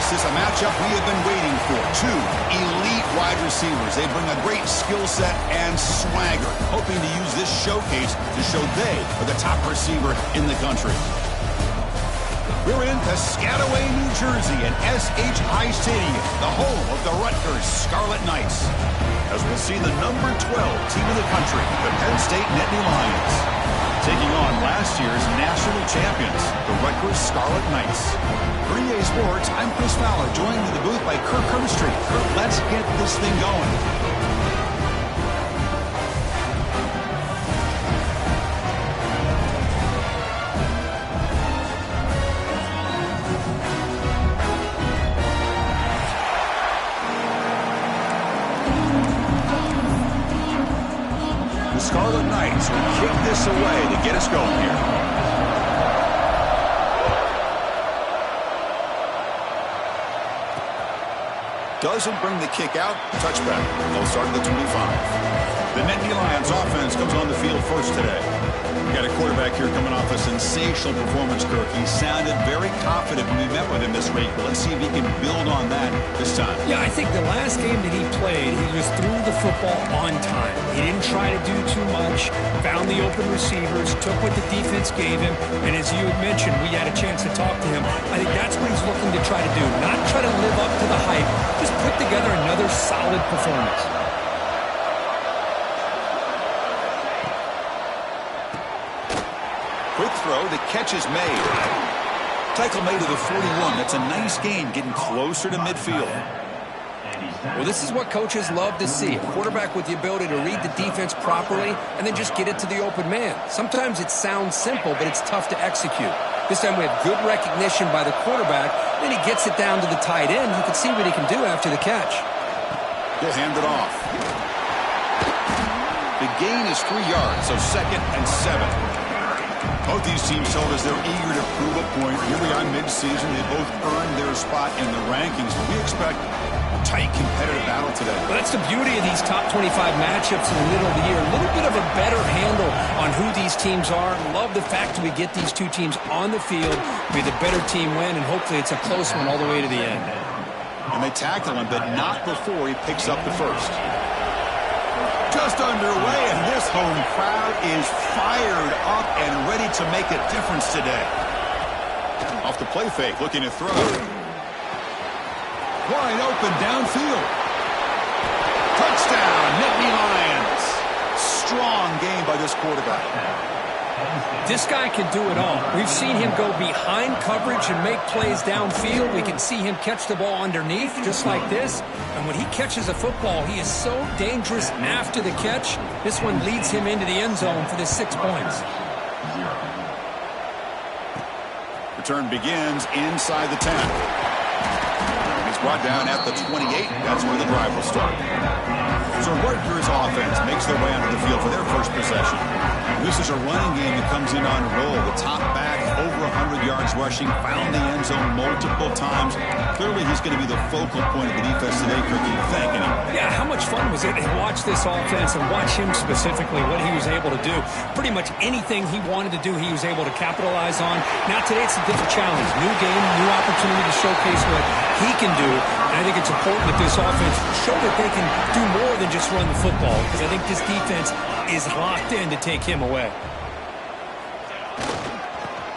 This is a matchup we have been waiting for. Two elite wide receivers. They bring a great skill set and swagger, hoping to use this showcase to show they are the top receiver in the country. We're in Piscataway, New Jersey at S.H. High Stadium, the home of the Rutgers Scarlet Knights, as we'll see the number 12 team in the country, the Penn State Nittany Lions, taking on last year's national champions, the Rutgers Scarlet Knights. For EA Sports, I'm Chris Fowler, joined in the booth by Kirk Herbstreit. Kirk, let's get this thing going. The Scarlet Knights will kick this away to get us going here. Doesn't bring the kick out. Touchback. They'll start at the 25. The Nittany Lions offense comes on the field first today. We got a quarterback here coming off a sensational performance, Kirk. He sounded very confident when we met with him this week. But let's see if he can build on that this time. Yeah, I think the last game that he played, he just threw the football on time. He didn't try to do too much, found the open receivers, took what the defense gave him, and as you had mentioned, we had a chance to talk to him. I think that's what he's looking to try to do, not try to live up to the hype, just put together another solid performance. Quick throw, the catch is made. Tackle made to the 41. That's a nice gain, getting closer to midfield. Well, this is what coaches love to see. A quarterback with the ability to read the defense properly and then just get it to the open man. Sometimes it sounds simple, but it's tough to execute. This time we have good recognition by the quarterback. Then he gets it down to the tight end. You can see what he can do after the catch. He'll hand it off. The gain is 3 yards, so 2nd and 7. Both these teams told us they're eager to prove a point. Here we are mid-season. They both earned their spot in the rankings. But we expect a tight, competitive battle today. Well, that's the beauty of these top 25 matchups in the middle of the year. A little bit of a better handle on who these teams are. Love the fact that we get these two teams on the field. Be the better team win, and hopefully it's a close one all the way to the end. And they tackle him, but not before he picks up the first. Just underway, and this home crowd is fired up and ready to make a difference today. Off the play fake, looking to throw. Wide open downfield. Touchdown, Nittany Lions. Strong game by this quarterback. This guy can do it all. We've seen him go behind coverage and make plays downfield. We can see him catch the ball underneath just like this. And when he catches a football, he is so dangerous after the catch. This one leads him into the end zone for the 6 points. Return begins inside the 10. He's brought down at the 28. That's where the drive will start. So Rutgers offense makes their way onto the field for their first possession. This is a running game that comes in on a roll. The top back, over 100 yards rushing, found the end zone multiple times. Clearly, he's going to be the focal point of the defense today, Cookie. Thanking him. Yeah, how much fun was it to watch this offense and watch him specifically, what he was able to do. Pretty much anything he wanted to do, he was able to capitalize on. Now, today, it's a different challenge. New game, new opportunity to showcase what he can do. And I think it's important that this offense show that they can do more than just run the football, because I think this defense is locked in to take him away.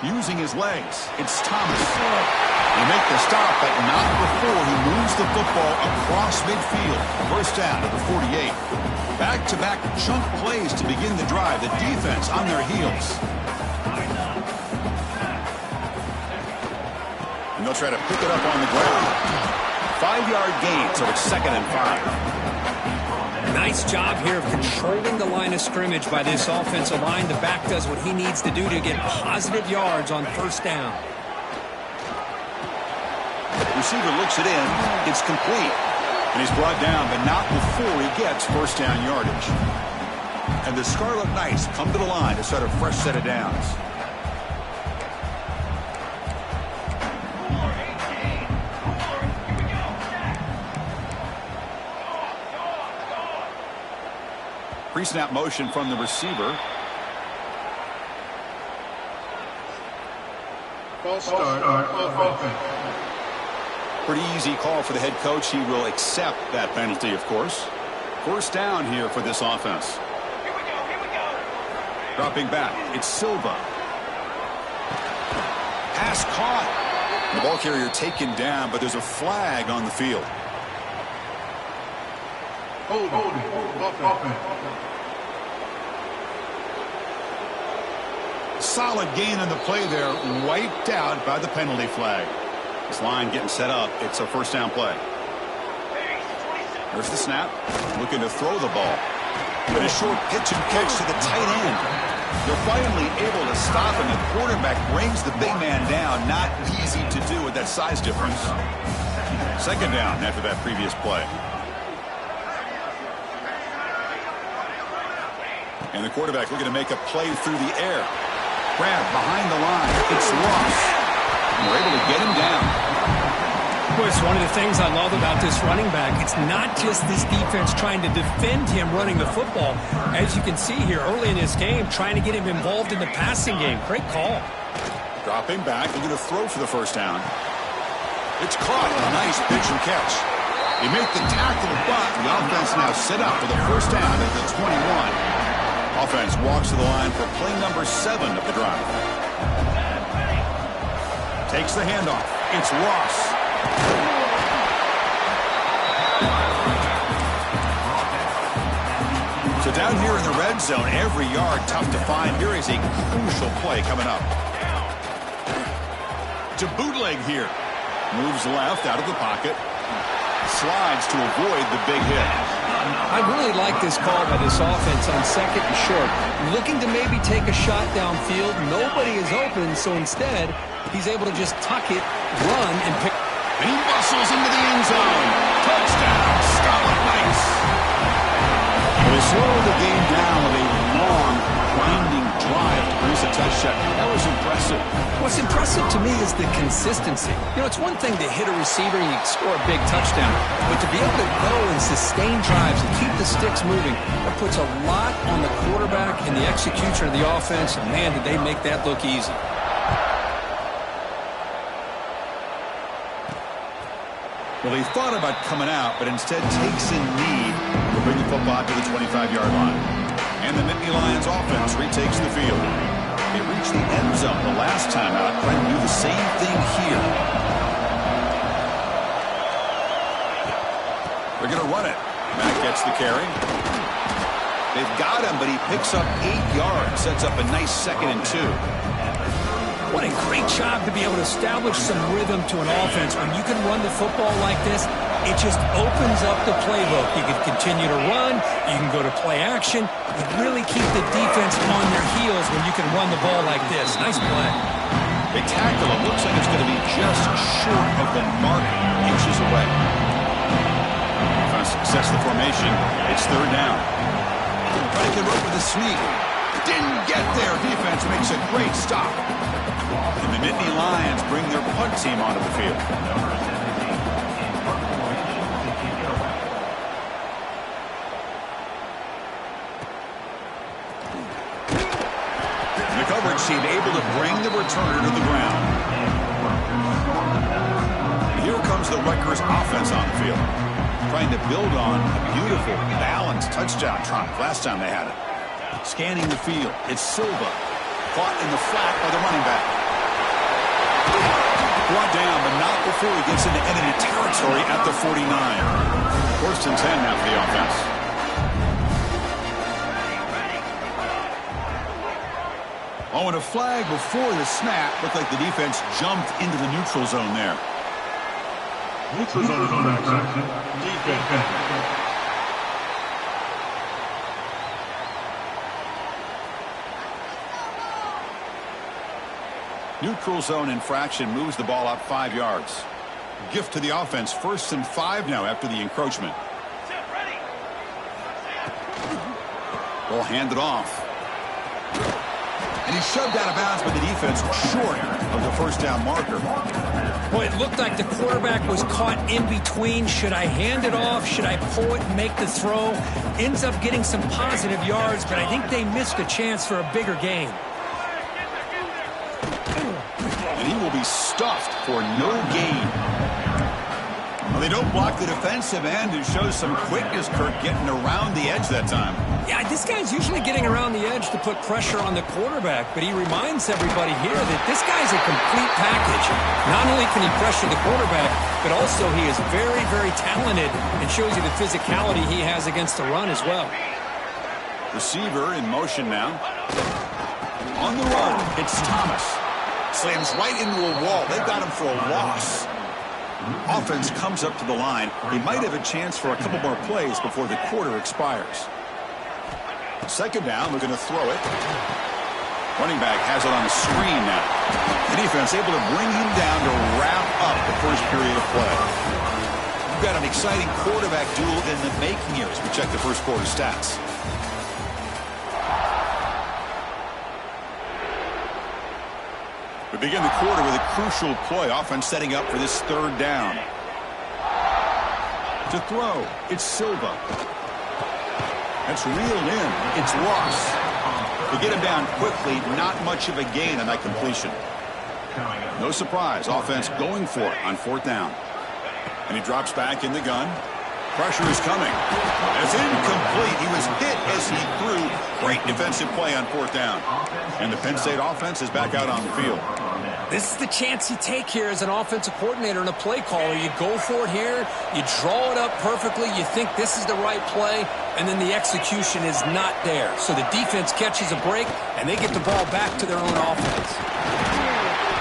Using his legs, it's Thomas. He make the stop, but not before he moves the football across midfield. First down to the 48. Back-to-back chunk plays to begin the drive. The defense on their heels. And they'll try to pick it up on the ground. 5-yard gain, so it's 2nd and 5. Nice job here of controlling the line of scrimmage by this offensive line. The back does what he needs to do to get positive yards on first down. Receiver looks it in. It's complete. And he's brought down, but not before he gets first down yardage. And the Scarlet Knights come to the line to start a fresh set of downs. Pre-snap motion from the receiver. False start. Pretty easy call for the head coach. He will accept that penalty, of course. First down here for this offense. Here we go. Dropping back, it's Silva. Pass caught. The ball carrier taken down, but there's a flag on the field. Hold. Solid gain on the play there, wiped out by the penalty flag. This line getting set up. It's a first down play. There's the snap. Looking to throw the ball. But a short pitch and catch to the tight end. They're finally able to stop him. The quarterback brings the big man down. Not easy to do with that size difference. Second down after that previous play. And the quarterback looking to make a play through the air. Grab behind the line. It's lost. And we're able to get him down. Boy, it's one of the things I love about this running back. It's not just this defense trying to defend him running the football. As you can see here early in this game, trying to get him involved in the passing game. Great call. Dropping back. They're going to throw for the first down. It's caught. A nice pitch and catch. They make the tackle, but the offense now set up for the first down at the 21. Offense walks to the line for play number 7 of the drive. Takes the handoff. It's Ross. So down here in the red zone, every yard tough to find. Here is a crucial play coming up. To bootleg here. Moves left out of the pocket. Slides to avoid the big hit. I really like this call by this offense on second and short. Looking to maybe take a shot downfield. Nobody is open, so instead, he's able to just tuck it, run, and pick. And he muscles into the end zone. Touchdown, Scarlet Knights. They slow the game down with a long, grinding drive to produce a touchdown. That was impressive. What's impressive to me is the consistency. You know, it's one thing to hit a receiver and you score a big touchdown, but to be able to go and sustain drives and keep the sticks moving, that puts a lot on the quarterback and the execution of the offense, and man, did they make that look easy. Well, he thought about coming out, but instead takes a knee to bring the football to the 25-yard line. And the Nittany Lions offense retakes the field. They reached the end zone the last time out, trying to do the same thing here. They're going to run it. Matt gets the carry. They've got him, but he picks up 8 yards, sets up a nice 2nd and 2. What a great job to be able to establish some rhythm to an offense. When you can run the football like this, it just opens up the playbook. You can continue to run. You can go to play action. You really keep the defense on their heels when you can run the ball like this. Nice play. They tackle him. Looks like it's going to be just short of the mark, inches away. Trying to success the formation. It's third down. Trying to get up with a sneak. Didn't get there. Defense makes a great stop. And the Nittany Lions bring their punt team onto the field. The coverage team able to bring the returner to the ground. Here comes the Rutgers offense on the field. Trying to build on a beautiful, balanced touchdown drive last time they had it. Scanning the field, it's Silva. Caught in the flat by the running back. Brought down, but not before he gets into enemy territory at the 49. First and 10 now for the offense. Oh, and a flag before the snap. Looked like the defense jumped into the neutral zone there. Neutral zone is on that section. Defense. Neutral zone infraction moves the ball up 5 yards. Gift to the offense. 1st and 5 now after the encroachment. Ball handed off. And he's shoved out of bounds by the defense short of the first down marker. Boy, it looked like the quarterback was caught in between. Should I hand it off? Should I pull it and make the throw? Ends up getting some positive yards, but I think they missed a chance for a bigger gain. And he will be stuffed for no gain. Well, they don't block the defensive end and shows some quickness, Kirk, getting around the edge that time. Yeah, this guy's usually getting around the edge to put pressure on the quarterback, but he reminds everybody here that this guy's a complete package. Not only can he pressure the quarterback, but also he is very, very talented and shows you the physicality he has against the run as well. Receiver in motion now. On the run, it's Thomas. Slams right into a wall. They've got him for a loss. Offense comes up to the line. He might have a chance for a couple more plays before the quarter expires. Second down, we're going to throw it. Running back has it on the screen now. The defense able to bring him down to wrap up the first period of play. We've got an exciting quarterback duel in the making here as we check the first quarter stats. We begin the quarter with a crucial play. Offense setting up for this third down. To throw, it's Silva. That's reeled in. It's Ross. To get him down quickly, not much of a gain on that completion. No surprise. Offense going for it on fourth down. And he drops back in the gun. Pressure is coming. It's incomplete. He was hit as he threw. Great defensive play on fourth down. And the Penn State offense is back out on the field. This is the chance you take here as an offensive coordinator and a play caller. You go for it here. You draw it up perfectly. You think this is the right play, and then the execution is not there. So the defense catches a break, and they get the ball back to their own offense.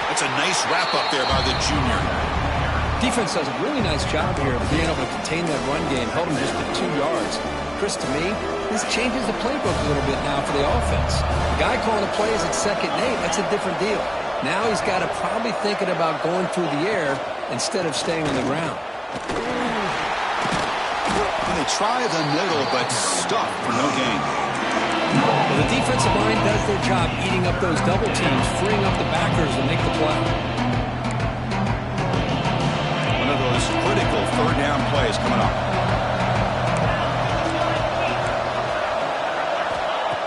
That's a nice wrap-up there by the junior. Defense does a really nice job here of being able to contain that run game. Held them just at 2 yards. Chris, to me, this changes the playbook a little bit now for the offense. The guy calling the plays at 2nd and 8, that's a different deal. Now he's got to probably thinking about going through the air instead of staying on the ground. And they try the middle, but stuck for no gain. Well, the defensive line does their job eating up those double teams, freeing up the backers to make the play. One of those critical third down plays coming up.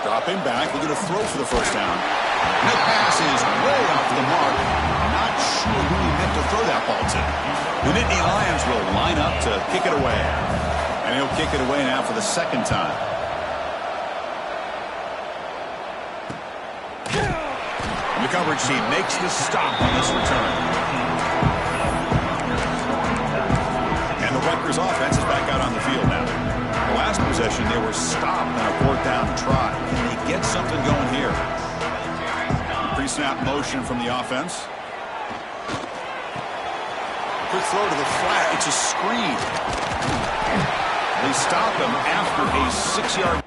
Dropping back, we're going to throw for the first down. And the pass is way off the mark. Not sure who he meant to throw that ball to. The Nittany Lions will line up to kick it away. And he'll kick it away now for the second time. And the coverage team makes the stop on this return. And the Rutgers offense is back out on the field now. The last possession, they were stopped on a fourth down try. Can they get something going here? Pre-snap motion from the offense. Quick throw to the flat. It's a screen. They stop him after a 6-yard.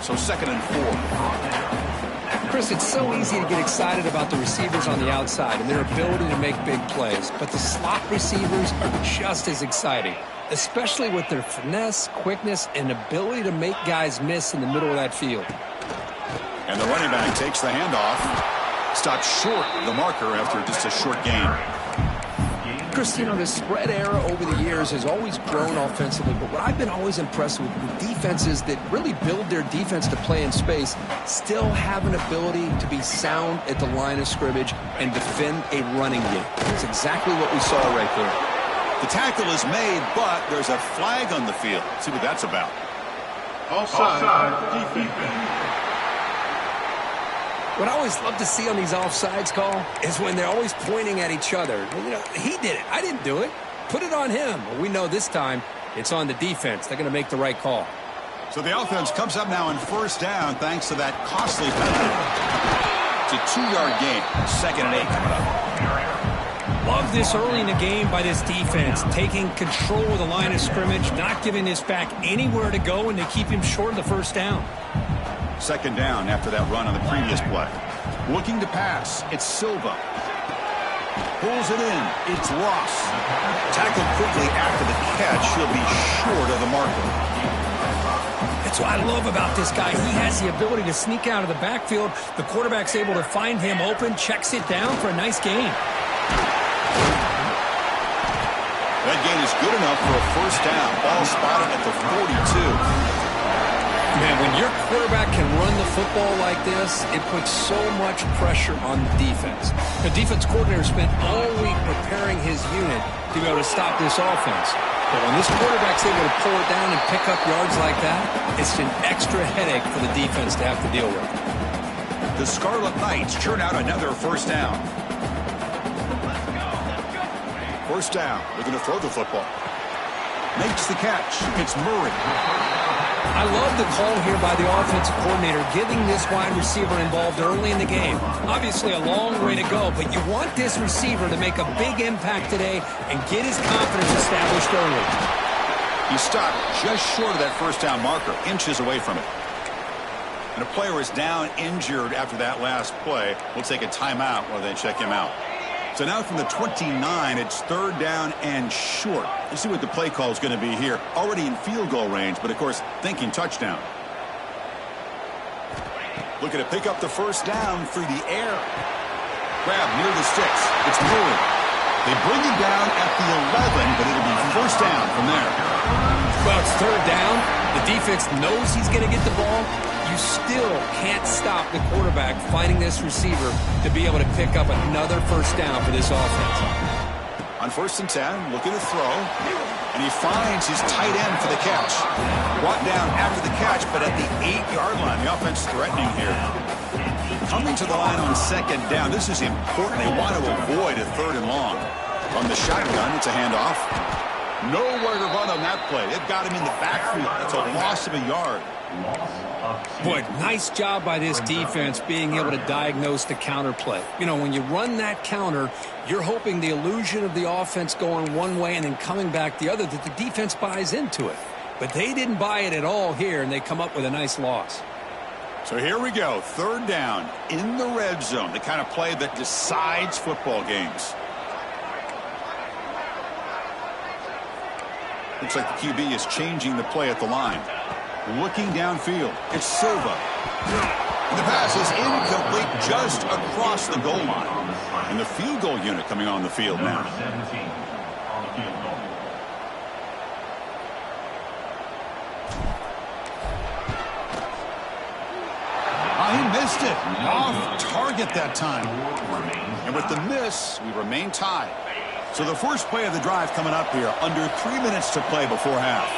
So 2nd and 4. Chris, it's so easy to get excited about the receivers on the outside and their ability to make big plays, but the slot receivers are just as exciting, especially with their finesse, quickness, and ability to make guys miss in the middle of that field. And the running back takes the handoff. Stopped short of the marker after just a short gain. Chris, you know, the spread era over the years has always grown offensively, but what I've been always impressed with defenses that really build their defense to play in space still have an ability to be sound at the line of scrimmage and defend a running game. That's exactly what we saw right there. The tackle is made, but there's a flag on the field. Let's see what that's about. Offside, defense. What I always love to see on these offsides call is when they're always pointing at each other. You know, he did it. I didn't do it. Put it on him. Well, we know this time it's on the defense. They're going to make the right call. So the offense comes up now in first down thanks to that costly penalty. It's a 2-yard gain. 2nd and 8 coming up. Love this early in the game by this defense, taking control of the line of scrimmage, not giving this back anywhere to go, and they keep him short of the first down. 2nd down after that run on the previous play. Looking to pass. It's Silva. Pulls it in. It's Ross. Tackled quickly after the catch. He'll be short of the marker. That's what I love about this guy. He has the ability to sneak out of the backfield. The quarterback's able to find him open, checks it down for a nice gain. That gain is good enough for a first down. Ball spotted at the 42. Man, when your quarterback can run the football like this, it puts so much pressure on the defense. The defense coordinator spent all week preparing his unit to be able to stop this offense. But when this quarterback's able to pull it down and pick up yards like that, it's an extra headache for the defense to have to deal with. The Scarlet Knights churn out another first down. First down. They're going to throw the football. Makes the catch. It's Murray. I love the call here by the offensive coordinator, giving this wide receiver involved early in the game. Obviously a long way to go, but you want this receiver to make a big impact today and get his confidence established early. He stopped just short of that first down marker, inches away from it. And a player is down injured after that last play. We'll take a timeout while they check him out. So now from the 29, it's third down and short. Let's see what the play call is going to be here. Already in field goal range, but of course, thinking touchdown. Looking to pick up the first down through the air. Grab near the sticks. It's Murray. They bring him down at the 11, but it'll be first down from there. Well, it's third down. The defense knows he's going to get the ball. You still can't stop the quarterback finding this receiver to be able to pick up another first down for this offense. On first and 10, looking to throw, and he finds his tight end for the catch. Brought down after the catch, but at the 8-yard line. The offense threatening here. Coming to the line on second down. This is important. They want to avoid a third and long. From the shotgun, it's a handoff. Nowhere to run on that play. They've got him in the backfield. That's a loss of a yard. Boy, nice job by this defense being able to diagnose the counter play. You know, when you run that counter, you're hoping the illusion of the offense going one way and then coming back the other, that the defense buys into it. But they didn't buy it at all here, and they come up with a nice loss. So here we go, third down in the red zone, the kind of play that decides football games. Looks like the QB is changing the play at the line. Looking downfield, it's Silva. And the pass is incomplete just across the goal line. And the field goal unit coming on the field now. He missed it. Off target that time. And with the miss, we remain tied. So the first play of the drive coming up here, under 3 minutes to play before half.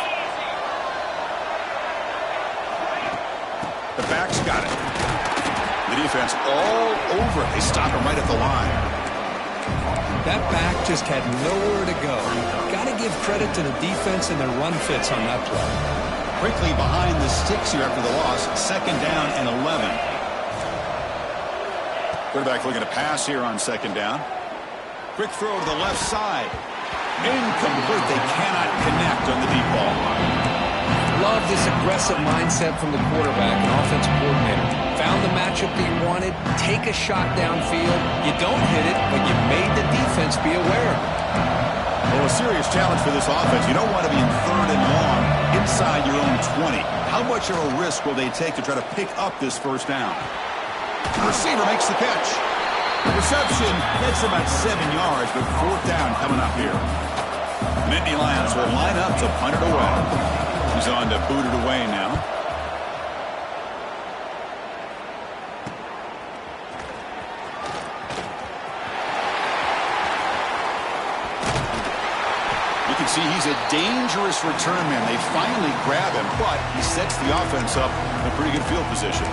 The back's got it. The defense all over it. They stop him right at the line. That back just had nowhere to go. Got to give credit to the defense and their run fits on that play. Quickly behind the sticks here after the loss. Second down and 11. Quarterback looking to pass here on second down. Quick throw to the left side. Incomplete. They cannot connect on the deep ball. Love this aggressive mindset from the quarterback and offensive coordinator. Found the matchup that you wanted. Take a shot downfield. You don't hit it, but you made the defense be aware of it. Well, a serious challenge for this offense. You don't want to be in third and long inside your own 20. How much of a risk will they take to try to pick up this first down? The receiver makes the catch. The reception gets about 7 yards, but fourth down coming up here. Nittany Lions will line up to punt it away. He's on to boot it away now. You can see he's a dangerous return man. They finally grab him, but he sets the offense up in a pretty good field position.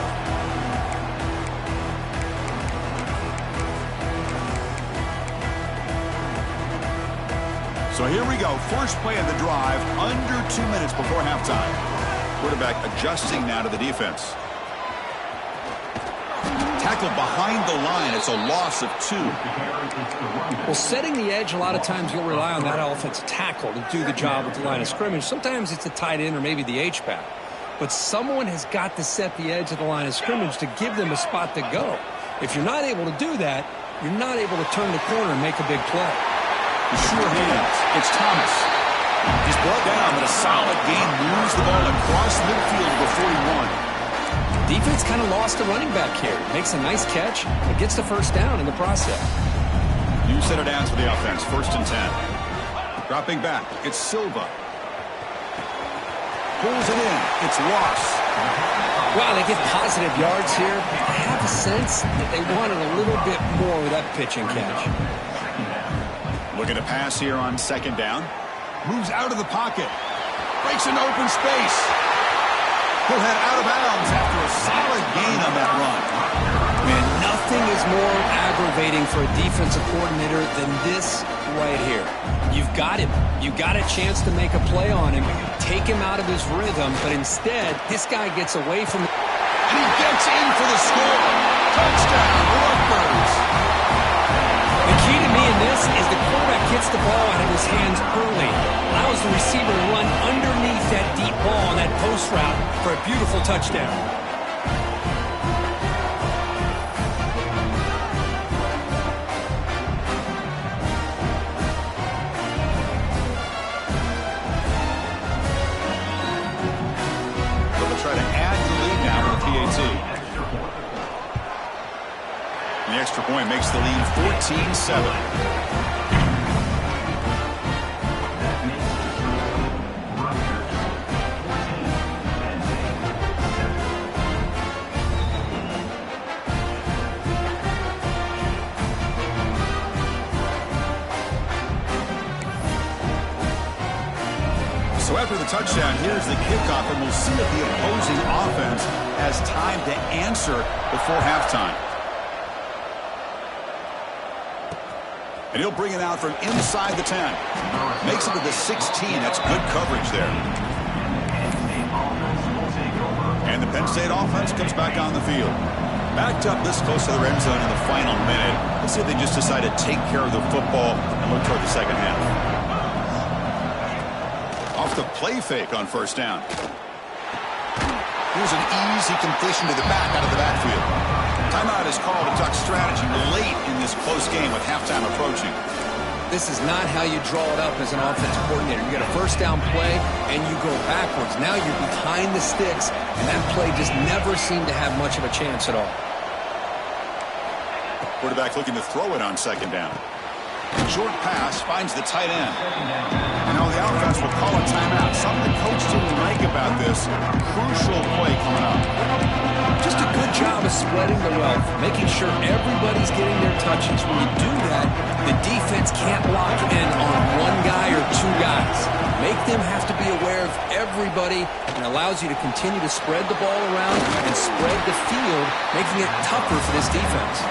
So here we go. First play of the drive, under 2 minutes before halftime. Quarterback adjusting now to the defense. Tackled behind the line. It's a loss of 2. Well, setting the edge, a lot of times you'll rely on that offensive tackle to do the job with the line of scrimmage. Sometimes it's a tight end or maybe the H-back. But someone has got to set the edge of the line of scrimmage to give them a spot to go. If you're not able to do that, you're not able to turn the corner and make a big play. Sure hands. It's Thomas. He's brought down, but a solid gain moves the ball across midfield to 41. Defense kind of lost a running back here. Makes a nice catch, but gets the first down in the process. New set of downs for the offense. First and 10. Dropping back, it's Silva. Pulls it in, it's Ross. Wow, they get positive yards here. I have a sense that they wanted a little bit more with that pitch and catch. Looking to pass here on second down. Moves out of the pocket. Breaks into open space. He'll head out of bounds after a solid gain on that run. Man, nothing is more aggravating for a defensive coordinator than this right here. You've got him. You got a chance to make a play on him, take him out of his rhythm, but instead, this guy gets away from it. And he gets in for the score. Touchdown, Rutgers. The key to me in this is the quarterback gets the ball out of his hands early, allows the receiver to run underneath that deep ball on that post route for a beautiful touchdown. They'll try to add the lead now with the PAT. The extra point makes the lead 14-7. So after the touchdown, here's the kickoff, and we'll see if the opposing offense has time to answer before halftime. And he'll bring it out from inside the 10. Makes it to the 16. That's good coverage there. And the Penn State offense comes back on the field. Backed up this close to the red zone in the final minute. Let's see if they just decide to take care of the football and look toward the second half. Off the play fake on first down. Here's an easy completion to the back out of the backfield. Timeout is called to talk strategy late in this close game with halftime approaching. This is not how you draw it up as an offensive coordinator. You get a first down play, and you go backwards. Now you're behind the sticks, and that play just never seemed to have much of a chance at all. Quarterback looking to throw it on second down. Short pass finds the tight end. And now the offense will call a timeout. Something the coach didn't like about this. Crucial play coming up. Just a good job of spreading the wealth, making sure everybody's getting their touches. When you do that, the defense can't lock in on one guy or two guys. Make them have to be aware of everybody, and allows you to continue to spread the ball around and spread the field, making it tougher for this defense.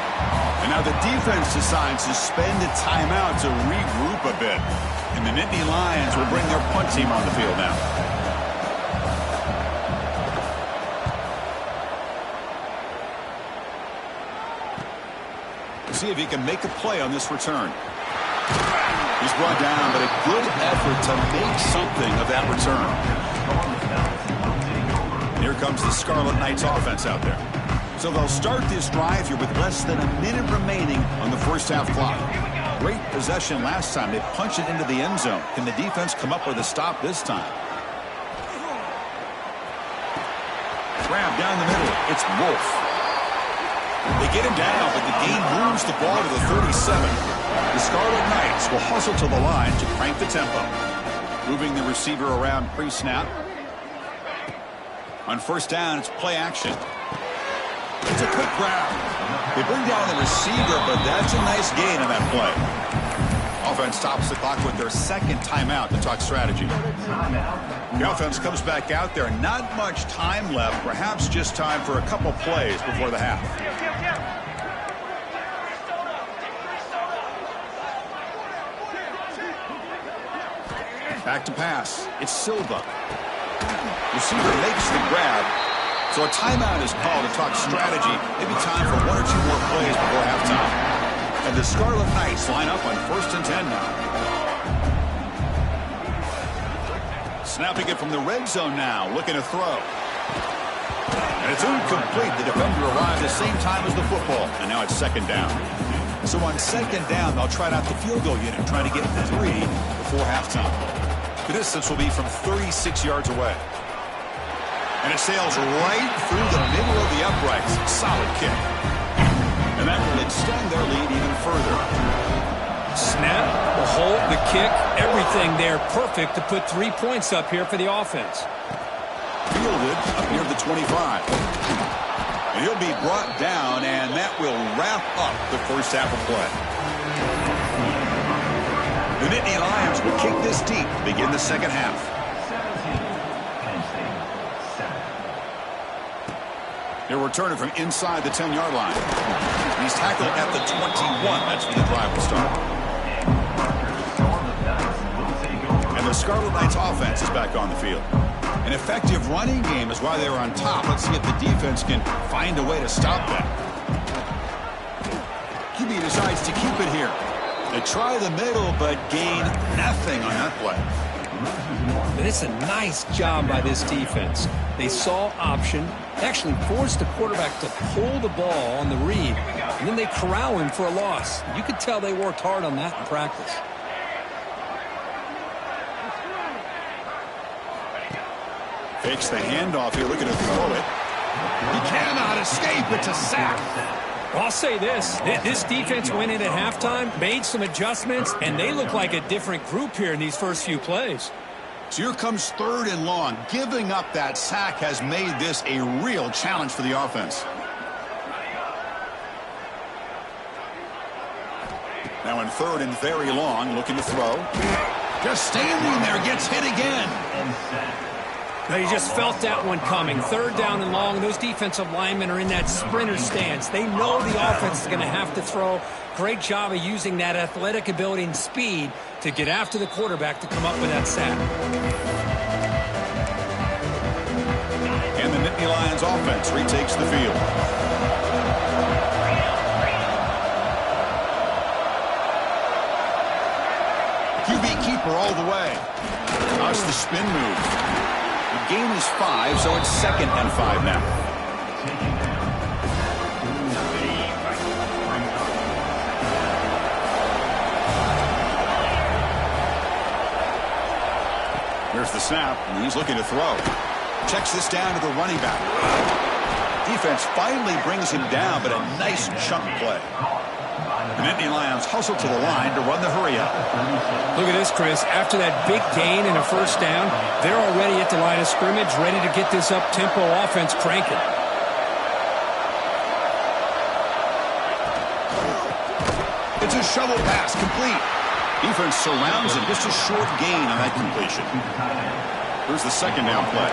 And now the defense decides to spend a timeout to regroup a bit. And the Nittany Lions will bring their punt team on the field now. See if he can make a play on this return. He's brought down, but a good effort to make something of that return. Here comes the Scarlet Knights offense out there. So they'll start this drive here with less than a minute remaining on the first half clock. Great possession last time. They punch it into the end zone. Can the defense come up with a stop this time? Grab down the middle. It's Wolf. They get him down, but the gain moves the ball to the 37. The Scarlet Knights will hustle to the line to crank the tempo. Moving the receiver around pre-snap. On first down, it's play action. It's a quick grab. They bring down the receiver, but that's a nice gain on that play. Offense stops the clock with their second timeout to talk strategy. The offense comes back out there. Not much time left. Perhaps just time for a couple plays before the half. Back to pass. It's Silva. Receiver makes the grab. So a timeout is called to talk strategy. Maybe time for one or two more plays before halftime. And the Scarlet Knights line up on 1st and 10 now. Snapping it from the red zone now, looking to throw. And it's incomplete. The defender arrived at the same time as the football. And now it's second down. So on second down, they'll try out the field goal unit, trying to get 3 before halftime. The distance will be from 36 yards away. And it sails right through the middle of the uprights. Solid kick. And that will extend their lead even further. Snap, the hold, the kick. Everything there perfect to put 3 points up here for the offense. Fielded up near the 25. And he'll be brought down, and that will wrap up the first half of play. The Nittany Lions will kick this deep to begin the second half. They're returning from inside the 10-yard line. He's tackled at the 21. That's when the drive will start. And the Scarlet Knights offense is back on the field. An effective running game is why they were on top. Let's see if the defense can find a way to stop that. QB decides to keep it here. They try the middle, but gain nothing on that play. And it's a nice job by this defense. They saw option, actually forced the quarterback to pull the ball on the read, and then they corral him for a loss. You could tell they worked hard on that in practice. Fakes the handoff here, looking to throw it. He cannot escape. It's a sack. Well, I'll say this. This defense went in at halftime, made some adjustments, and they look like a different group here in these first few plays. So here comes 3rd and long. Giving up that sack has made this a real challenge for the offense. Now in 3rd and very long, looking to throw. Just standing there, gets hit again. Now you just felt that one coming. 3rd down and long. Those defensive linemen are in that sprinter stance. They know the offense is going to have to throw. Great job of using that athletic ability and speed to get after the quarterback to come up with that sack. And the Nittany Lions offense retakes the field. QB keeper all the way. How's the spin move? The gain is 5, so it's 2nd and 5 now. Here's the snap, and he's looking to throw. Checks this down to the running back. Defense finally brings him down, but a nice chunk play. The Nittany Lions hustle to the line to run the hurry-up. Look at this, Chris. After that big gain and a 1st down, they're already at the line of scrimmage, ready to get this up-tempo offense cranking. It's a shovel pass, complete. Defense surrounds him. Just a short gain on that completion. Here's the 2nd down play.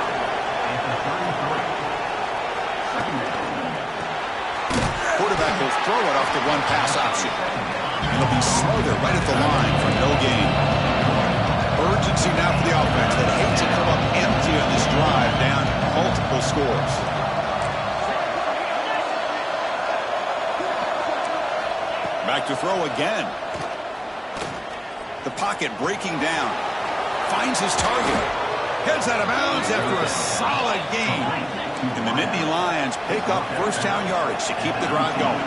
Quarterback will throw it off the run-pass option. And he'll be smothered right at the line for no gain. Urgency now for the offense. They hate to come up empty on this drive, down multiple scores. Back to throw again. The pocket breaking down. Finds his target. Heads out of bounds after a solid gain. And the Nittany Lions pick up 1st down yardage to keep the drive going.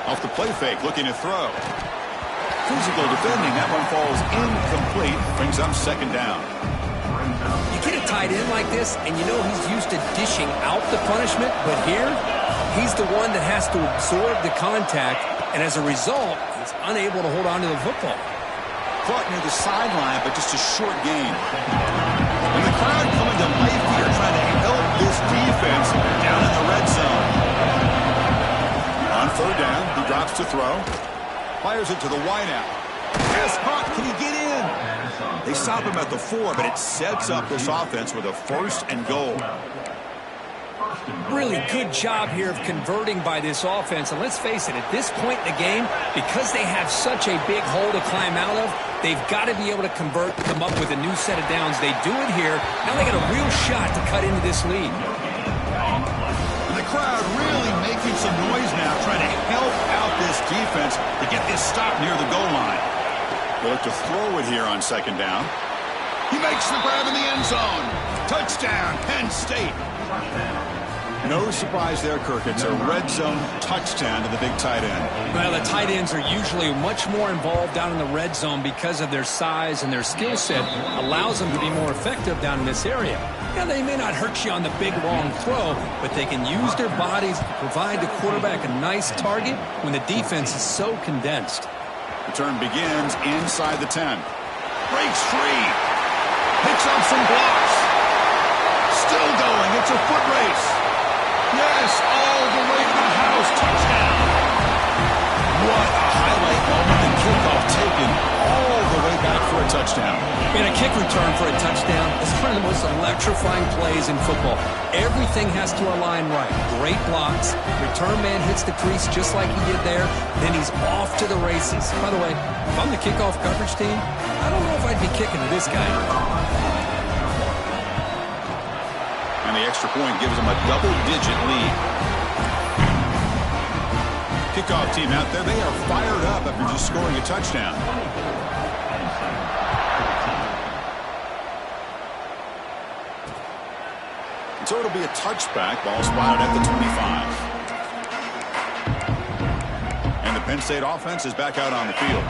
Off the play fake, looking to throw. Physical defending. That one falls incomplete. Brings up 2nd down. You get a tight end like this, and you know he's used to dishing out the punishment, but here, he's the one that has to absorb the contact, and as a result, he's unable to hold on to the football. Caught near the sideline, but just a short gain. And the crowd coming to life here, trying to help this defense down in the red zone. On 3rd down, he drops to throw. Fires it to the wideout. Pass caught. Can he get in? They stop him at the 4, but it sets up this offense with a 1st and goal. Really good job here of converting by this offense. And let's face it, at this point in the game, because they have such a big hole to climb out of, they've got to be able to convert, come up with a new set of downs. They do it here. Now they got a real shot to cut into this lead. And the crowd really making some noise now, trying to help out this defense to get this stop near the goal line. They look to throw it here on 2nd down. He makes the grab in the end zone. Touchdown, Penn State. No surprise there, Kirk. It's a red zone touchdown to the big tight end. Well, the tight ends are usually much more involved down in the red zone because of their size, and their skill set allows them to be more effective down in this area. Yeah, they may not hurt you on the big, long throw, but they can use their bodies to provide the quarterback a nice target when the defense is so condensed. Return begins inside the 10. Breaks free. Picks up some blocks. Still going. It's a foot race. Yes, all the way to the house. Touchdown. What a highlight moment. The kickoff taken all the way back for a touchdown. And a kick return for a touchdown is one of the most electrifying plays in football. Everything has to align right. Great blocks. Return man hits the crease just like he did there. Then he's off to the races. By the way, if I'm the kickoff coverage team, I don't know if I'd be kicking to this guy. And the extra point gives them a double-digit lead. Kickoff team out there, they are fired up after just scoring a touchdown. So it'll be a touchback. Ball spotted at the 25. And the Penn State offense is back out on the field.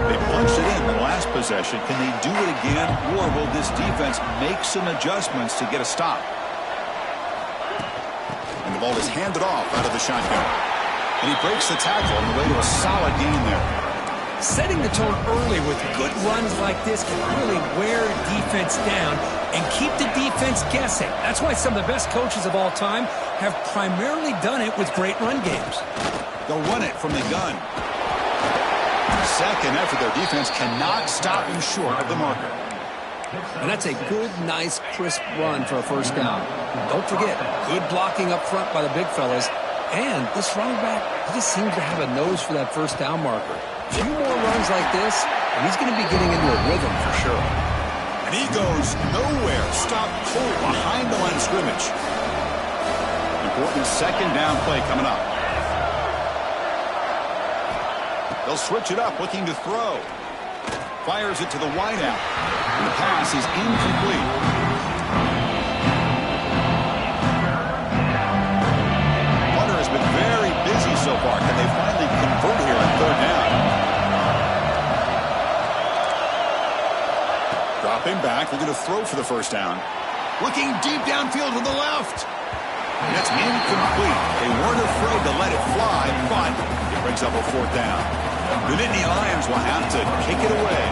They punched it in the last possession. Can they do it again, or will this defense make some adjustments to get a stop? And the ball is handed off out of the shotgun. And he breaks the tackle on the way to a solid gain there. Setting the tone early with good runs like this can really wear defense down and keep the defense guessing. That's why some of the best coaches of all time have primarily done it with great run games. They'll run it from the gun. Second effort, their defense cannot stop him short of the marker. And that's a good, nice, crisp run for a first down. Don't forget, good blocking up front by the big fellas. And this running back, he just seems to have a nose for that first down marker. A few more runs like this, and he's going to be getting into a rhythm for sure. And he goes nowhere. Stop cold behind the line of scrimmage. Important second down play coming up. They'll switch it up, looking to throw. Fires it to the wideout. And the pass is incomplete. Hunter has been very busy so far. Can they finally convert here on third down? Dropping back, looking to throw for the first down. Looking deep downfield to the left. And that's incomplete. They weren't afraid to let it fly, but it brings up a fourth down. The Nittany Lions will have to kick it away.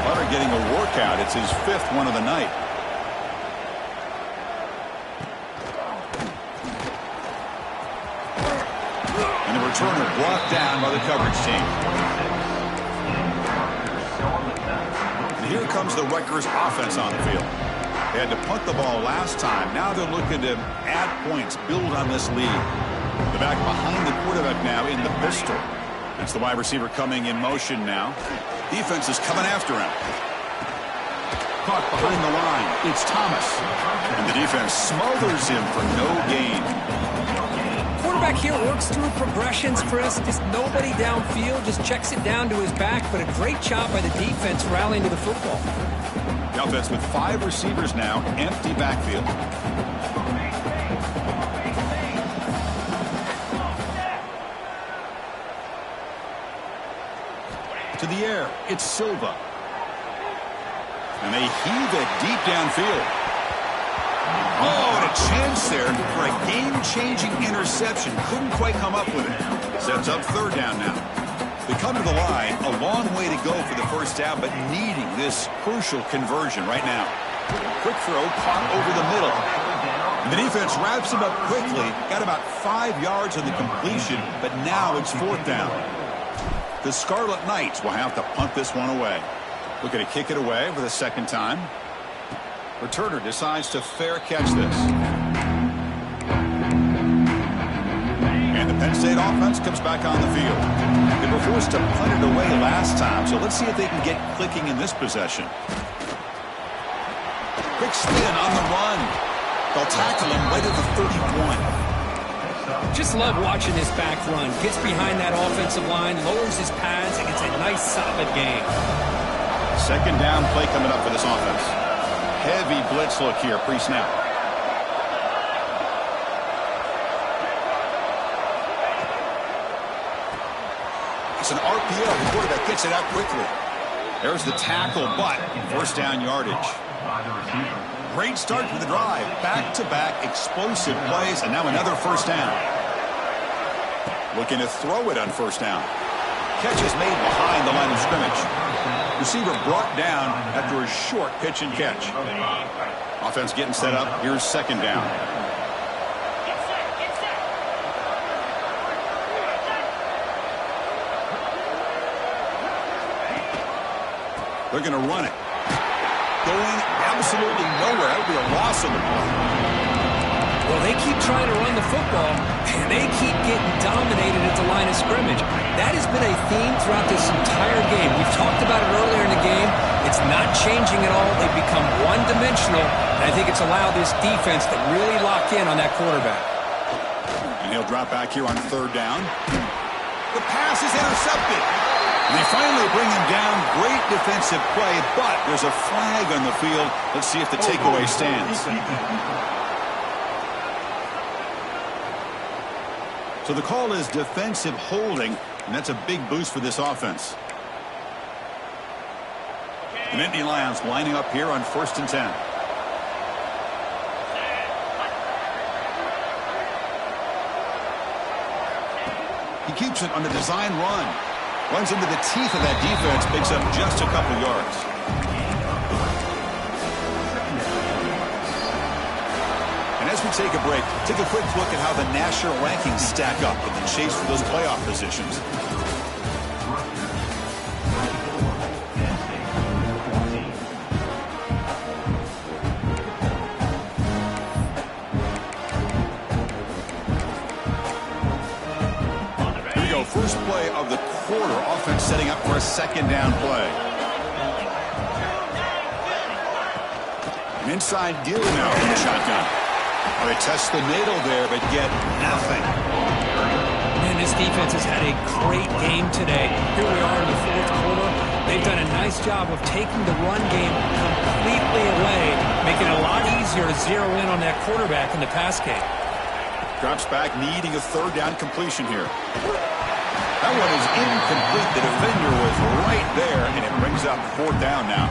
Hunter getting a workout. It's his fifth one of the night. And the returner brought down by the coverage team. And here comes the Rutgers offense on the field. They had to punt the ball last time. Now they're looking to add points, build on this lead. The back behind the quarterback now in the pistol. It's the wide receiver coming in motion now. Defense is coming after him. Caught behind the line. It's Thomas. And the defense smothers him for no gain. Quarterback here works through progressions, Chris. Just nobody downfield, just checks it down to his back. But a great job by the defense rallying to the football. The offense with 5 receivers now, empty backfield. To the air, it's Silva. And they heave it deep downfield. Oh, and a chance there for a game-changing interception. Couldn't quite come up with it. Sets up third down now. They come to the line, a long way to go for the first down, but needing this crucial conversion right now. Quick throw, caught over the middle. And the defense wraps him up quickly. Got about 5 yards on the completion, but now it's fourth down. The Scarlet Knights will have to punt this one away. Looking to kick it away for the second time. Returner decides to fair catch this. And the Penn State offense comes back on the field. They were forced to punt it away last time, so let's see if they can get clicking in this possession. Quick spin on the run. They'll tackle him right at the 31. Just love watching this back run. Gets behind that offensive line, lowers his pads, and gets a nice solid gain. Second down play coming up for this offense. Heavy blitz look here pre-snap. It's an RPO. The quarterback gets it out quickly. There's the tackle, but first down yardage. Great start to the drive. Back-to-back explosive plays, and now another first down. Looking to throw it on first down. Catch is made behind the line of scrimmage. Receiver brought down after a short pitch and catch. Offense getting set up. Here's second down. They're going to run it. Going absolutely nowhere. That would be a loss of the ball. Well, they keep trying to run the football, and they keep getting dominated at the line of scrimmage. That has been a theme throughout this entire game. We've talked about it earlier in the game. It's not changing at all. They've become one-dimensional, and I think it's allowed this defense to really lock in on that quarterback. And he'll drop back here on third down. The pass is intercepted. And they finally bring him down. Great defensive play, but there's a flag on the field. Let's see if the takeaway stands. So the call is defensive holding, and that's a big boost for this offense. The Nittany Lions lining up here on 1st and 10. He keeps it on the design run. Runs into the teeth of that defense, picks up just a couple yards. And as we take a break, take a quick look at how the national rankings stack up in the chase for those playoff positions. First play of the quarter, offense setting up for a second down play. An inside deal now in the shotgun. Well, they test the middle there, but get nothing. Man, this defense has had a great game today. Here we are in the fourth quarter. They've done a nice job of taking the run game completely away, making it a lot easier to zero in on that quarterback in the pass game. Drops back, needing a third down completion here. That one is incomplete. The defender was right there, and it brings up fourth down now.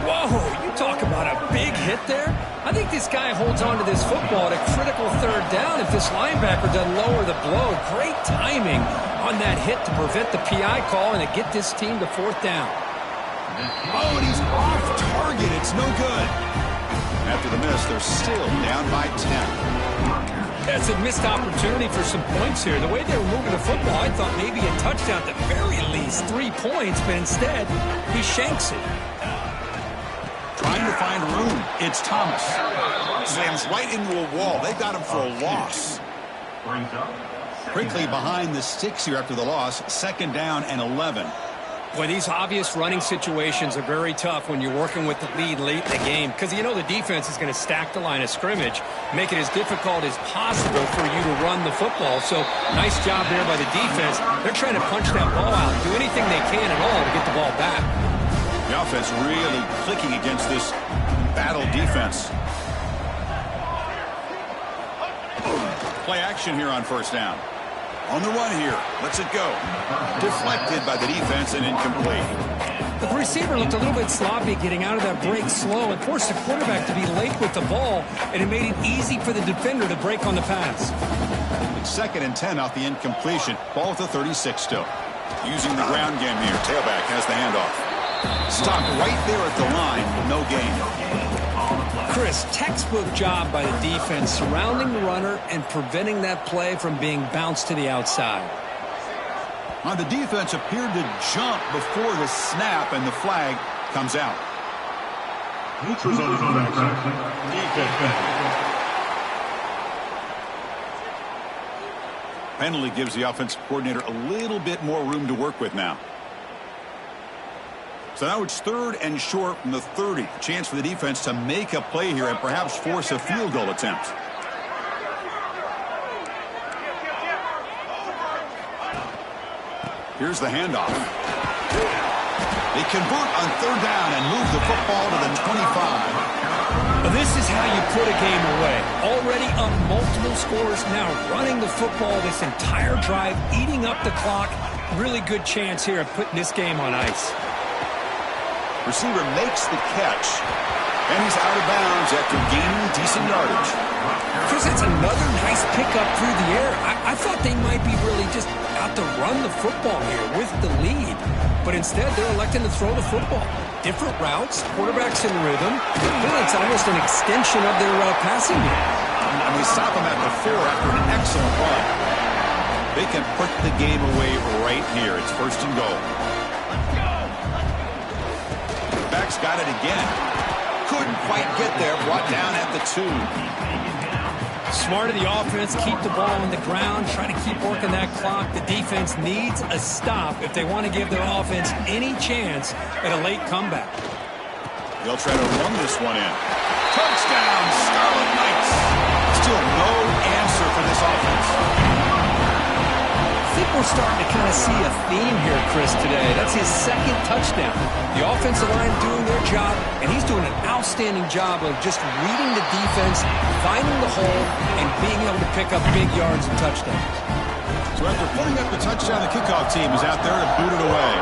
Whoa, you talk about a big hit there. I think this guy holds on to this football at a critical third down if this linebacker doesn't lower the blow. Great timing on that hit to prevent the PI call and to get this team to fourth down. Oh, and he's off target. It's no good. After the miss, they're still down by 10. That's a missed opportunity for some points here. The way they were moving the football, I thought maybe a touchdown, at the very least 3 points, but instead, he shanks it. Trying to find room. It's Thomas. Slams right into a wall. They got him for a loss. Quickly behind the sticks here after the loss. Second down and 11. Boy, these obvious running situations are very tough when you're working with the lead late in the game because you know the defense is going to stack the line of scrimmage, make it as difficult as possible for you to run the football. So nice job there by the defense. They're trying to punch that ball out, do anything they can at all to get the ball back. The offense really clicking against this battle defense. Play action here on first down. On the run here. Lets it go. Deflected by the defense and incomplete. The receiver looked a little bit sloppy getting out of that break slow and forced the quarterback to be late with the ball, and it made it easy for the defender to break on the pass. It's 2nd and 10 off the incompletion. Ball at the 36 still. Using the ground game here. Tailback has the handoff. Stopped right there at the line. No gain. Chris, textbook job by the defense surrounding the runner and preventing that play from being bounced to the outside. Now, the defense appeared to jump before the snap, and the flag comes out. Penalty gives the offensive coordinator a little bit more room to work with now. So now it's 3rd and short from the 30. A chance for the defense to make a play here and perhaps force a field goal attempt. Here's the handoff. They convert on 3rd down and move the football to the 25. Well, this is how you put a game away. Already up multiple scores, now running the football this entire drive, eating up the clock. Really good chance here of putting this game on ice. Receiver makes the catch, and he's out of bounds after gaining decent yardage. Chris, it's another nice pickup through the air. I thought they might be really just out to run the football here with the lead. But instead, they're electing to throw the football. Different routes, quarterback's in rhythm. Really, it's almost an extension of their passing game. And we stop them at the 4 after an excellent run. They can put the game away right here. It's first and goal. Back's got it again. Couldn't quite get there. Brought down at the 2. Smart of the offense, keep the ball on the ground, try to keep working that clock. The defense needs a stop if they want to give their offense any chance at a late comeback. They'll try to run this one in. Touchdown, Scarlet Knights. Still no answer for this offense. I think we're starting to kind of see a theme here, Chris, today. That's his second touchdown. The offensive line doing their job, and he's doing an outstanding job of just reading the defense, finding the hole, and being able to pick up big yards and touchdowns. So after putting up the touchdown, the kickoff team is out there to boot it away.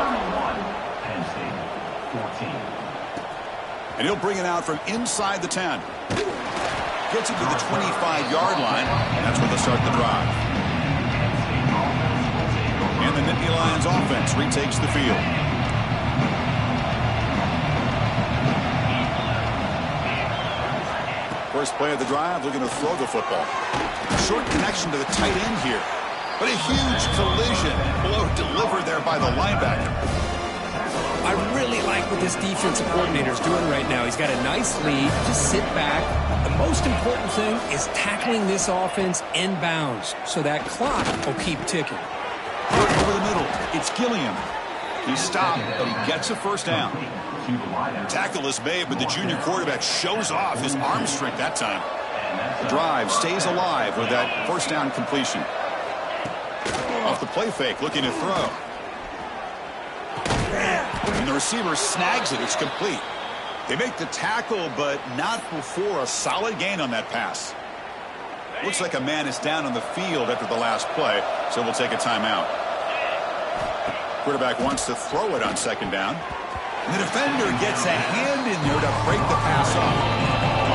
And he'll bring it out from inside the 10. Gets it to the 25-yard line, and that's where they'll start the drive. And the Nittany Lions offense retakes the field. First play of the drive, looking to throw the football. Short connection to the tight end here. But a huge collision below delivered there by the linebacker. I really like what this defensive coordinator is doing right now. He's got a nice lead. Just sit back. The most important thing is tackling this offense inbounds so that clock will keep ticking. Over the middle, it's Gilliam. He stopped, but he gets a first down. Tackle is made, but the junior quarterback shows off his arm strength that time. The drive stays alive with that first down completion. Off the play fake, looking to throw. And the receiver snags it. It's complete. They make the tackle, but not before a solid gain on that pass. Looks like a man is down on the field after the last play, so we'll take a timeout. Quarterback wants to throw it on second down. And the defender gets a hand in there to break the pass off.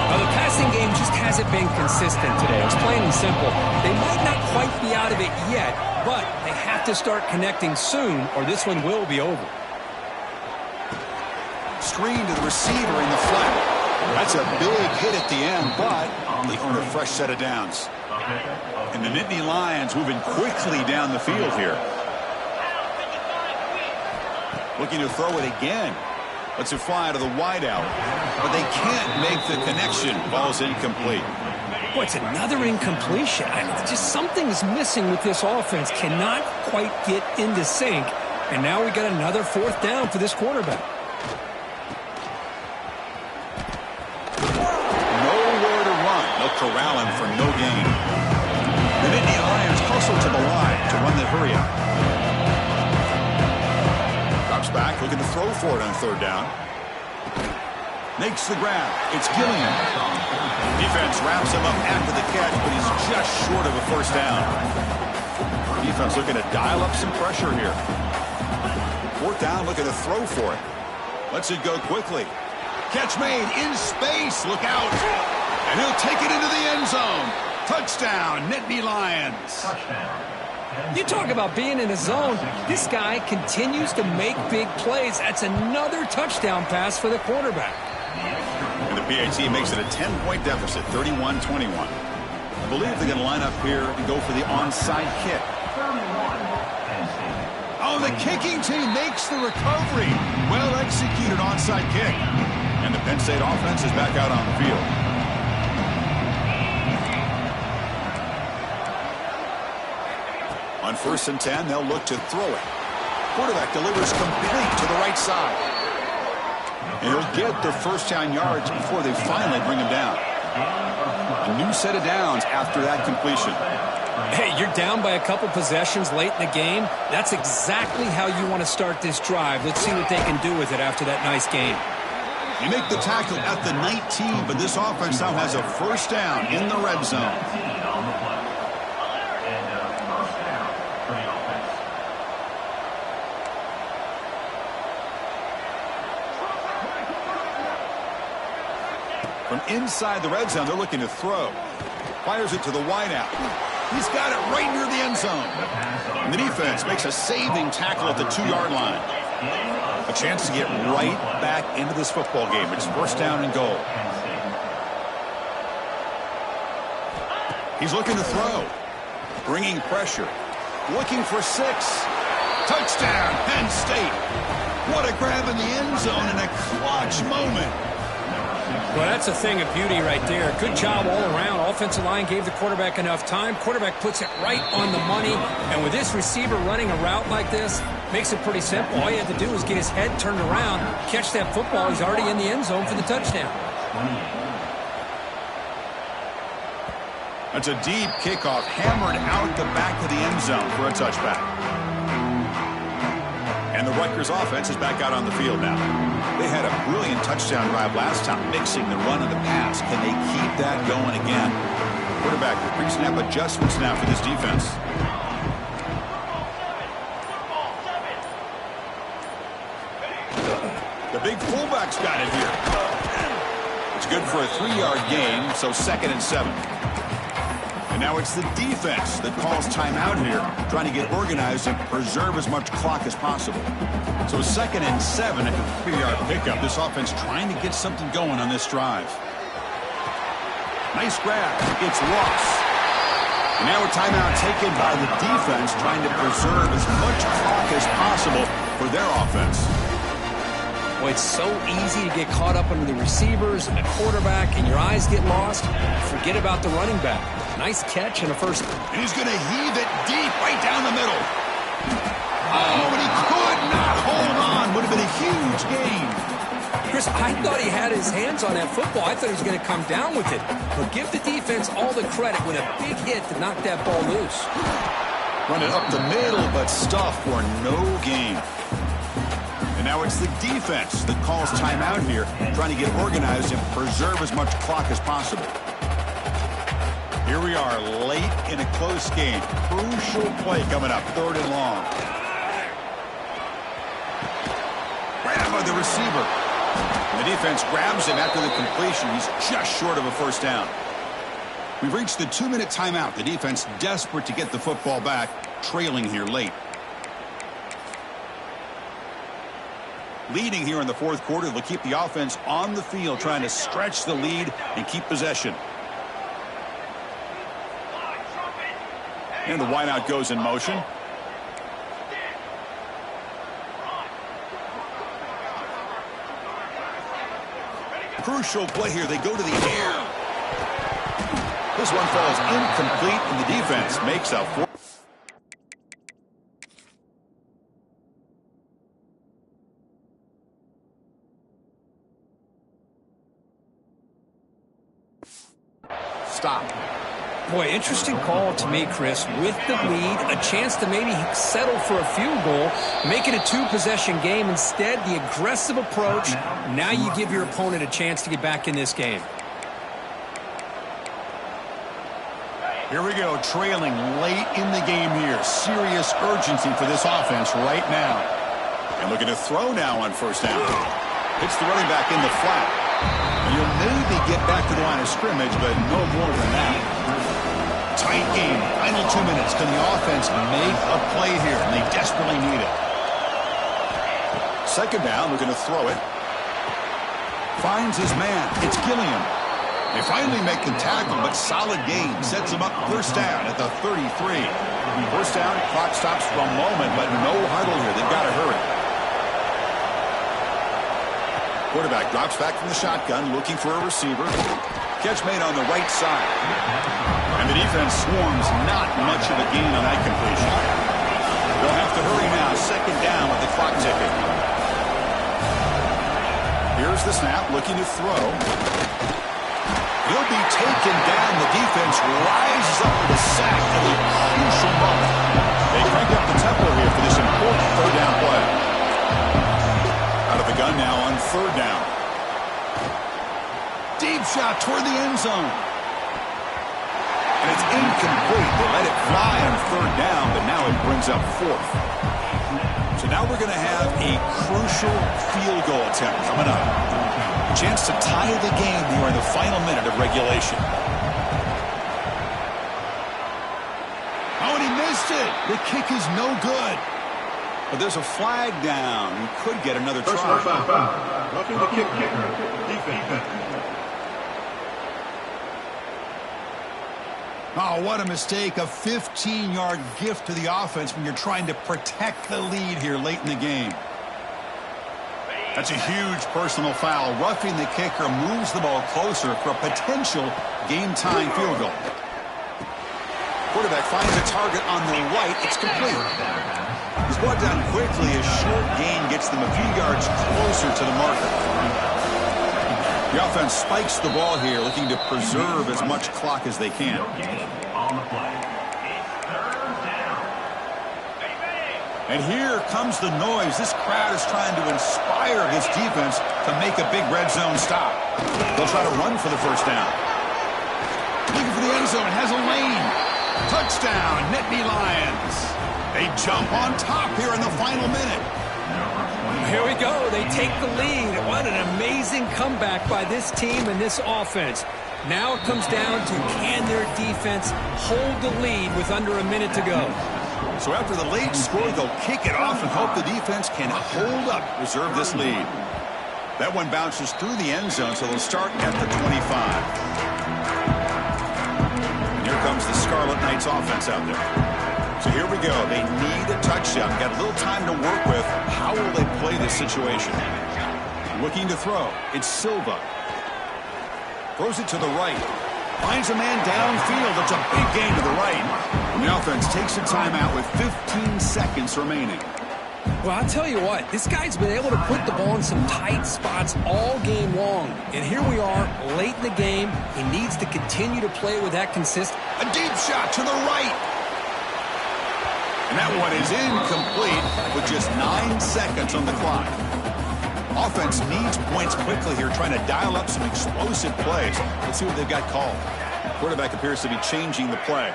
Well, the passing game just hasn't been consistent today. It's plain and simple. They might not quite be out of it yet, but they have to start connecting soon, or this one will be over. Screen to the receiver in the flat. That's a big hit at the end, but they earn a fresh set of downs. And the Nittany Lions moving quickly down the field here. Looking to throw it again. Lets it fly to the wideout. But they can't make the connection. Ball's incomplete. Boy, it's another incompletion. Just something's missing with this offense. Cannot quite get into sync. And now we got another fourth down for this quarterback. Nowhere to run. They'll corral him for no gain. The Nittany Lions hustle to the line to run the hurry up. Drops back, looking to throw for it on third down. Makes the grab. It's Gilliam. Defense wraps him up after the catch, but he's just short of a first down. Defense looking to dial up some pressure here. Fourth down, looking to throw for it. Lets it go quickly. Catch made in space. Look out. And he'll take it into the end zone. Touchdown, Nittany Lions. You talk about being in a zone. This guy continues to make big plays. That's another touchdown pass for the quarterback. And the PAT makes it a 10-point deficit, 31-21. I believe they're going to line up here and go for the onside kick. Oh, the kicking team makes the recovery. Well executed onside kick. And the Penn State offense is back out on the field. On 1st and 10, they'll look to throw it. Quarterback delivers complete to the right side. And he'll get the first down yards before they finally bring him down. A new set of downs after that completion. Hey, you're down by a couple possessions late in the game. That's exactly how you want to start this drive. Let's see what they can do with it after that nice game. They make the tackle at the 19, but this offense now has a first down in the red zone. From inside the red zone, they're looking to throw. Fires it to the wideout. He's got it right near the end zone. And the defense makes a saving tackle at the 2-yard line. A chance to get right back into this football game. It's first down and goal. He's looking to throw. Bringing pressure. Looking for 6. Touchdown, Penn State. What a grab in the end zone in a clutch moment. Well, that's a thing of beauty right there. Good job all around. Offensive line gave the quarterback enough time. Quarterback puts it right on the money. And with this receiver running a route like this, makes it pretty simple. All you have to do is get his head turned around, catch that football. He's already in the end zone for the touchdown. That's a deep kickoff, hammered out the back of the end zone for a touchback. And the Rutgers offense is back out on the field now. They had a brilliant touchdown drive last time, mixing the run and the pass. Can they keep that going again? Quarterback with pre-snap adjustments now for this defense. The big fullback's got it here. It's good for a 3-yard gain, so 2nd and 7. And now it's the defense that calls timeout here, trying to get organized and preserve as much clock as possible. So 2nd and 7 at the 3-yard pickup. This offense trying to get something going on this drive. Nice grab. It's lost. And now a timeout taken by the defense, trying to preserve as much clock as possible for their offense. Well, it's so easy to get caught up under the receivers and the quarterback, and your eyes get lost. Forget about the running back. Nice catch and a first. And he's going to heave it deep right down the middle. Oh, and he could not hold on. Would have been a huge gain. Chris, I thought he had his hands on that football. I thought he was going to come down with it. But give the defense all the credit with a big hit to knock that ball loose. Run it up the middle, but stuffed for no gain. And now it's the defense that calls timeout here, trying to get organized and preserve as much clock as possible. Here we are late in a close game. Crucial play coming up, 3rd and long. Grab by the receiver. And the defense grabs him after the completion. He's just short of a first down. We've reached the 2-minute timeout. The defense desperate to get the football back, trailing here late. Leading here in the 4th quarter, they'll keep the offense on the field, trying to stretch the lead and keep possession. And the wideout goes in motion. Crucial play here. They go to the air. This one falls incomplete, and the defense makes a 4. Stop. Boy, interesting call to me, Chris. With the lead, a chance to maybe settle for a field goal, make it a 2-possession game. Instead, the aggressive approach. Now you give your opponent a chance to get back in this game. Here we go, trailing late in the game here. Serious urgency for this offense right now. And looking to throw now on first down. Hits the running back in the flat. And you'll maybe get back to the line of scrimmage, but no more than that. Tight game. Final 2 minutes. Can the offense make a play here? And they desperately need it. 2nd down. Looking to throw it. Finds his man. It's Gilliam. They finally make the tackle, but solid gain. Sets him up first down at the 33. First down. Clock stops for a moment, but no huddle here. They've got to hurry. Quarterback drops back from the shotgun, looking for a receiver. Catch made on the right side. And the defense swarms, not much of a gain on that completion. They'll have to hurry now, 2nd down with the clock ticking. Here's the snap, looking to throw. He'll be taken down. The defense rises up with a sack at a crucial moment. They crank up the tempo here for this important 3rd down play. Out of the gun now on 3rd down. shot toward the end zone. And it's incomplete. They let it fly on third down, but now it brings up fourth. So now we're going to have a crucial field goal attempt coming up. A chance to tie the game here in the final minute of regulation. Oh, and he missed it. The kick is no good. But there's a flag down. We could get another try. First foul. Roughing the kicker. Defense. Oh, what a mistake. A 15-yard gift to the offense when you're trying to protect the lead here late in the game. That's a huge personal foul. Roughing the kicker moves the ball closer for a potential game-tying field goal. Quarterback finds a target on the right. It's complete. He's brought down quickly. A short gain gets them a few yards closer to the marker. The offense spikes the ball here, looking to preserve as much clock as they can. And here comes the noise. This crowd is trying to inspire this defense to make a big red zone stop. They'll try to run for the first down. Looking for the end zone. Has a lane. Touchdown, Nittany Lions. They jump on top here in the final minute. Here we go. They take the lead. What an amazing comeback by this team and this offense. Now it comes down to can their defense hold the lead with under a minute to go. So after the late score, they'll kick it off and hope the defense can hold up, reserve this lead. That one bounces through the end zone, so they'll start at the 25. And here comes the Scarlet Knights offense out there. So here we go. They need a touchdown. Got a little time to work with. How will they play this situation? Looking to throw. It's Silva. Throws it to the right. Finds a man downfield. It's a big gain to the right. And the offense takes a timeout with 15 seconds remaining. Well, I'll tell you what. This guy's been able to put the ball in some tight spots all game long. And here we are late in the game. He needs to continue to play with that consistent. A deep shot to the right. And that one is incomplete with just 9 seconds on the clock. Offense needs points quickly here, trying to dial up some explosive plays. Let's see what they've got called. Quarterback appears to be changing the play.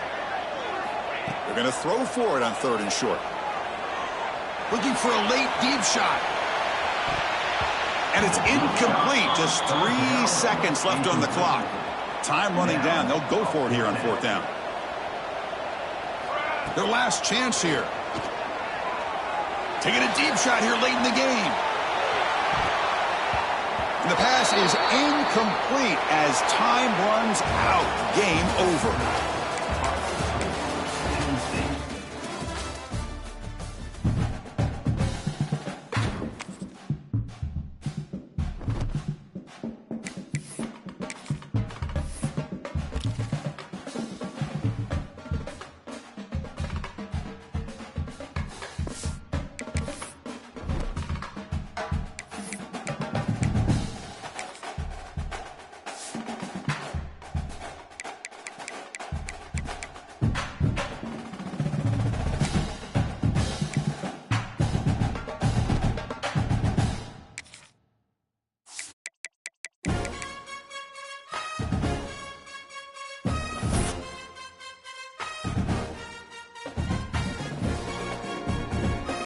They're going to throw for it on third and short. Looking for a late deep shot. And it's incomplete. Just 3 seconds left on the clock. Time running down. They'll go for it here on fourth down. Their last chance here. Taking a deep shot here late in the game. And the pass is incomplete as time runs out. Game over.